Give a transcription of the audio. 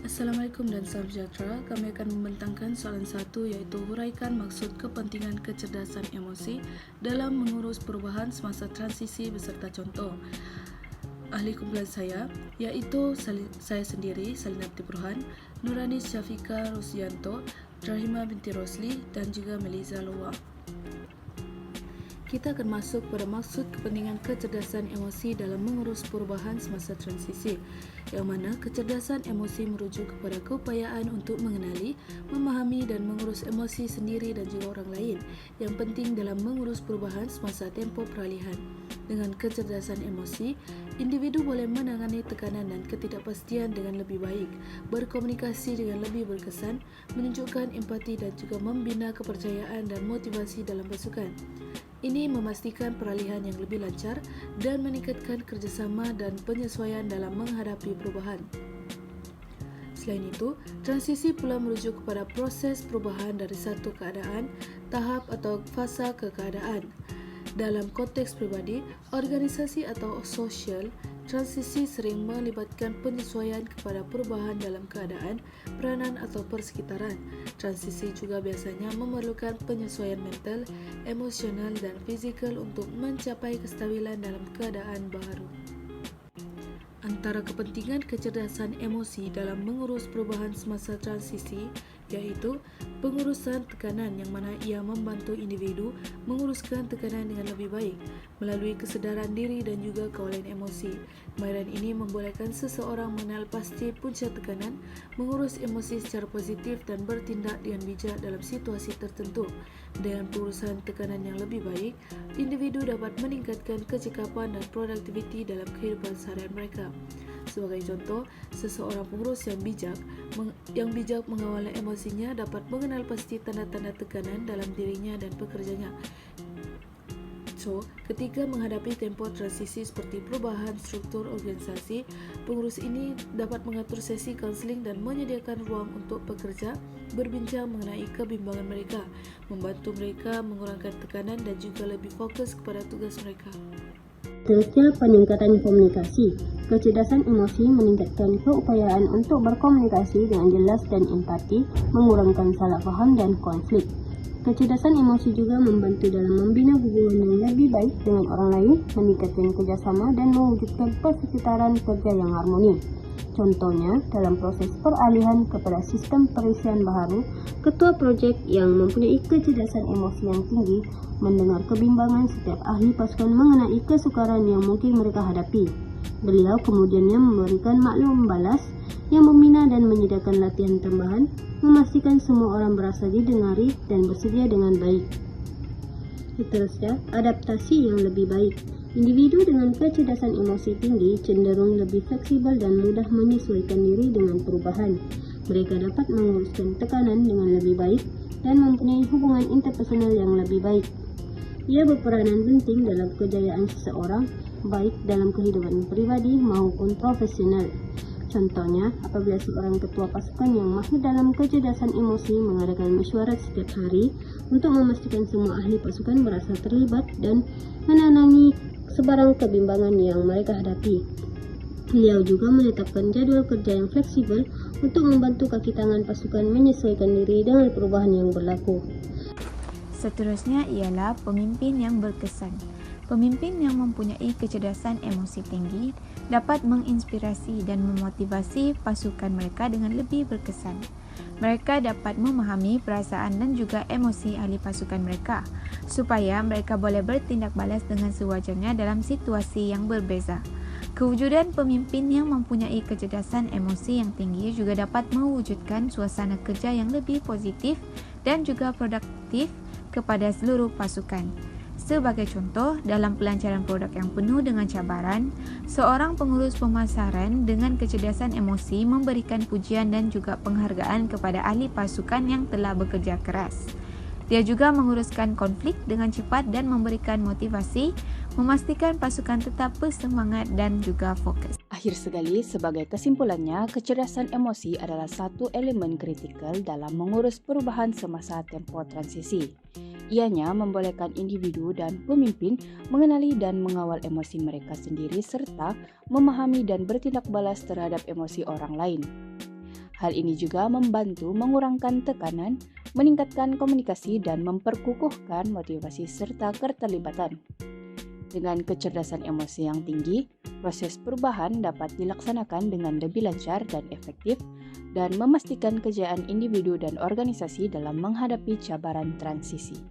Assalamualaikum dan salam sejahtera. Kami akan membentangkan soalan 1 iaitu huraikan maksud kepentingan kecerdasan emosi dalam mengurus perubahan semasa transisi beserta contoh. Ahli kumpulan saya iaitu saya sendiri, Salina binti Burhan, Nurani Syafiqah Rusdianto, Rahima binti Rosli dan juga Meliza Lowa. Kita akan masuk pada maksud kepentingan kecerdasan emosi dalam mengurus perubahan semasa transisi, yang mana kecerdasan emosi merujuk kepada keupayaan untuk mengenali, memahami dan mengurus emosi sendiri dan juga orang lain yang penting dalam mengurus perubahan semasa tempoh peralihan. Dengan kecerdasan emosi, individu boleh menangani tekanan dan ketidakpastian dengan lebih baik, berkomunikasi dengan lebih berkesan, menunjukkan empati dan juga membina kepercayaan dan motivasi dalam pasukan. Ini memastikan peralihan yang lebih lancar dan meningkatkan kerjasama dan penyesuaian dalam menghadapi perubahan. Selain itu, transisi pula merujuk kepada proses perubahan dari satu keadaan, tahap atau fasa ke keadaan. Dalam konteks pribadi, organisasi atau sosial, transisi sering melibatkan penyesuaian kepada perubahan dalam keadaan, peranan atau persekitaran. Transisi juga biasanya memerlukan penyesuaian mental, emosional dan fizikal untuk mencapai kestabilan dalam keadaan baru. Antara kepentingan kecerdasan emosi dalam mengurus perubahan semasa transisi iaitu pengurusan tekanan, yang mana ia membantu individu menguruskan tekanan dengan lebih baik melalui kesedaran diri dan juga kawalan emosi. Kemahiran ini membolehkan seseorang mengenal pasti punca tekanan, mengurus emosi secara positif dan bertindak dengan bijak dalam situasi tertentu. Dengan pengurusan tekanan yang lebih baik, individu dapat meningkatkan kecekapan dan produktiviti dalam kehidupan seharian mereka. Sebagai contoh, seseorang pengurus yang bijak mengawal emosinya dapat mengenal pasti tanda-tanda tekanan dalam dirinya dan pekerjanya. Ketika menghadapi tempoh transisi seperti perubahan struktur organisasi, pengurus ini dapat mengatur sesi kaunseling dan menyediakan ruang untuk pekerja berbincang mengenai kebimbangan mereka, membantu mereka mengurangkan tekanan dan juga lebih fokus kepada tugas mereka. Seterusnya, peningkatan komunikasi. Kecerdasan emosi meningkatkan keupayaan untuk berkomunikasi dengan jelas dan empati, mengurangkan salah faham dan konflik. Kecerdasan emosi juga membantu dalam membina hubungan yang lebih baik dengan orang lain, meningkatkan kerjasama dan mewujudkan persekitaran kerja yang harmoni. Contohnya, dalam proses peralihan kepada sistem perisian baru, ketua projek yang mempunyai kecerdasan emosi yang tinggi mendengar kebimbangan setiap ahli pasukan mengenai kesukaran yang mungkin mereka hadapi. Beliau kemudiannya memberikan maklum balas yang membina dan menyediakan latihan tambahan, memastikan semua orang berasa didengari dan bersedia dengan baik. Seterusnya, adaptasi yang lebih baik. Individu dengan kecerdasan emosi tinggi cenderung lebih fleksibel dan mudah menyesuaikan diri dengan perubahan. Mereka dapat menguruskan tekanan dengan lebih baik dan mempunyai hubungan interpersonal yang lebih baik. Ia berperanan penting dalam kejayaan seseorang, baik dalam kehidupan pribadi maupun profesional. Contohnya, apabila seorang ketua pasukan yang mahir dalam kecerdasan emosi mengadakan mesyuarat setiap hari untuk memastikan semua ahli pasukan merasa terlibat dan menangani sebarang kebimbangan yang mereka hadapi. Beliau juga menetapkan jadwal kerja yang fleksibel untuk membantu kaki tangan pasukan menyesuaikan diri dengan perubahan yang berlaku. Seterusnya ialah pemimpin yang berkesan. Pemimpin yang mempunyai kecerdasan emosi tinggi dapat menginspirasi dan memotivasi pasukan mereka dengan lebih berkesan. Mereka dapat memahami perasaan dan juga emosi ahli pasukan mereka, supaya mereka boleh bertindak balas dengan sewajarnya dalam situasi yang berbeza. Kewujudan pemimpin yang mempunyai kecerdasan emosi yang tinggi juga dapat mewujudkan suasana kerja yang lebih positif dan juga produktif kepada seluruh pasukan. Sebagai contoh, dalam pelancaran produk yang penuh dengan cabaran, seorang pengurus pemasaran dengan kecerdasan emosi memberikan pujian dan juga penghargaan kepada ahli pasukan yang telah bekerja keras. Dia juga menguruskan konflik dengan cepat dan memberikan motivasi, memastikan pasukan tetap bersemangat dan juga fokus. Akhir sekali, sebagai kesimpulannya, kecerdasan emosi adalah satu elemen kritikal dalam mengurus perubahan semasa tempoh transisi. Ianya membolehkan individu dan pemimpin mengenali dan mengawal emosi mereka sendiri serta memahami dan bertindak balas terhadap emosi orang lain. Hal ini juga membantu mengurangkan tekanan, meningkatkan komunikasi, dan memperkukuhkan motivasi serta keterlibatan. Dengan kecerdasan emosi yang tinggi, proses perubahan dapat dilaksanakan dengan lebih lancar dan efektif, dan memastikan kejayaan individu dan organisasi dalam menghadapi cabaran transisi.